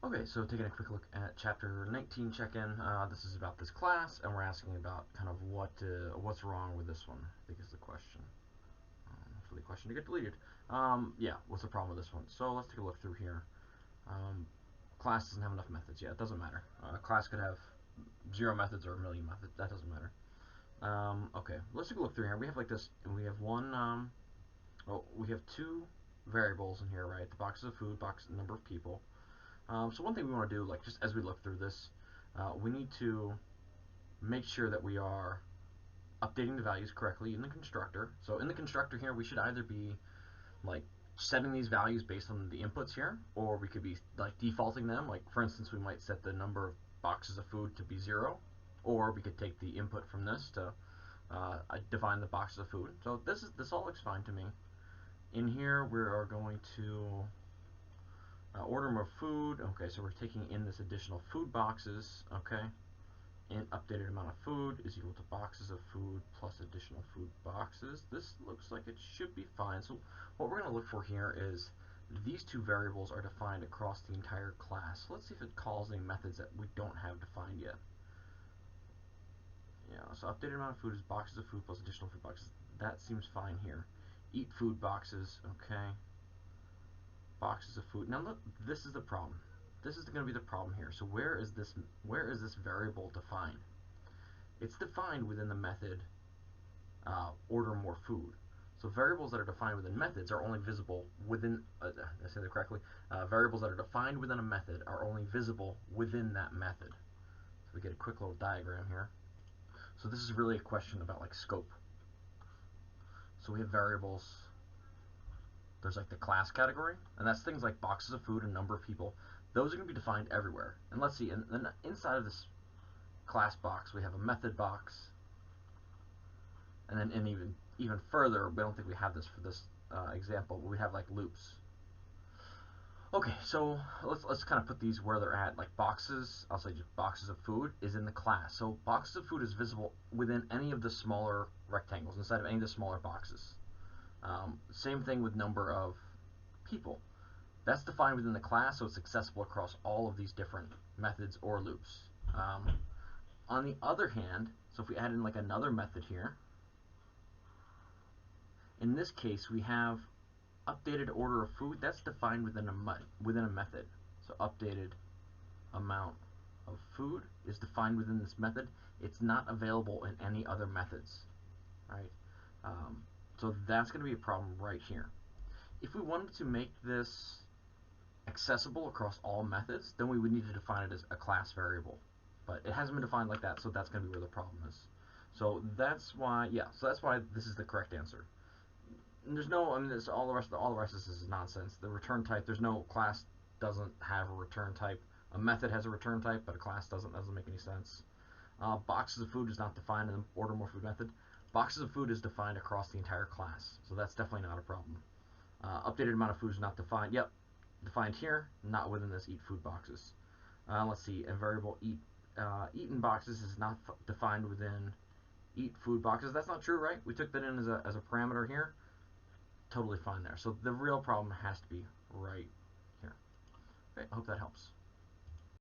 Okay, so taking a quick look at chapter 19 check-in. This is about this class, and we're asking about kind of what's wrong with this one, I think is the question. Hopefully the question to get deleted. Yeah, what's the problem with this one? So let's take a look through here. Um, Class doesn't have enough methods. Yeah, it doesn't matter. Class could have 0 methods or 1,000,000 methods. That doesn't matter. Okay, let's take a look through here. We have like this, and we have we have 2 variables in here, right? The boxes of food, number of people. So one thing we want to do, like just as we look through this, we need to make sure that we are updating the values correctly in the constructor. So in the constructor here, we should either be like setting these values based on the inputs here, or we could be like defaulting them. Like for instance, we might set the number of boxes of food to be 0, or we could take the input from this to define the boxes of food. So this all looks fine to me. In here, we are going to order more food. Okay, so we're taking in this additional food boxes. Okay, and updated amount of food is equal to boxes of food plus additional food boxes. This looks like it should be fine. So what we're going to look for here is these 2 variables are defined across the entire class. Let's see if it calls any methods that we don't have defined yet. Yeah, so updated amount of food is boxes of food plus additional food boxes. That seems fine here. Eat food boxes. Okay. Boxes of food. Now look, this is the problem. This is going to be the problem here. So where is this variable defined? It's defined within the method order more food. So variables that are defined within methods are only visible within, did I say that correctly? Variables that are defined within a method are only visible within that method. So we get a quick little diagram here. So this is really a question about like scope. So we have variables. There's like the class category, and that's things like boxes of food and number of people. Those are going to be defined everywhere. And let's see, and then inside of this class box, we have a method box, and then even further, we don't think we have this for this example, but we have like loops. Okay, so let's kind of put these where they're at. Like boxes, I'll say just boxes of food is in the class. So boxes of food is visible within any of the smaller rectangles, inside of any of the smaller boxes. Same thing with number of people. That's defined within the class, so it's accessible across all of these different methods or loops. On the other hand, so if we add in like another method here, in this case we have updated order of food. That's defined within a method. So updated amount of food is defined within this method. It's not available in any other methods, right? So that's going to be a problem right here. If we wanted to make this accessible across all methods, then we would need to define it as a class variable. But it hasn't been defined like that, so that's going to be where the problem is. So that's why, yeah, so that's why this is the correct answer. And there's no, I mean, all the rest of this is nonsense. The return type, there's no class doesn't have a return type. A method has a return type, but a class doesn't. That doesn't make any sense. Boxes of food is not defined in the order more food method. Boxes of food is defined across the entire class, so that's definitely not a problem. Updated amount of food is not defined. Yep, defined here, not within this eat food boxes. Let's see, a variable eaten boxes is not defined within eat food boxes. That's not true, right? We took that in as a parameter here. Totally fine there. So the real problem has to be right here. Okay, I hope that helps.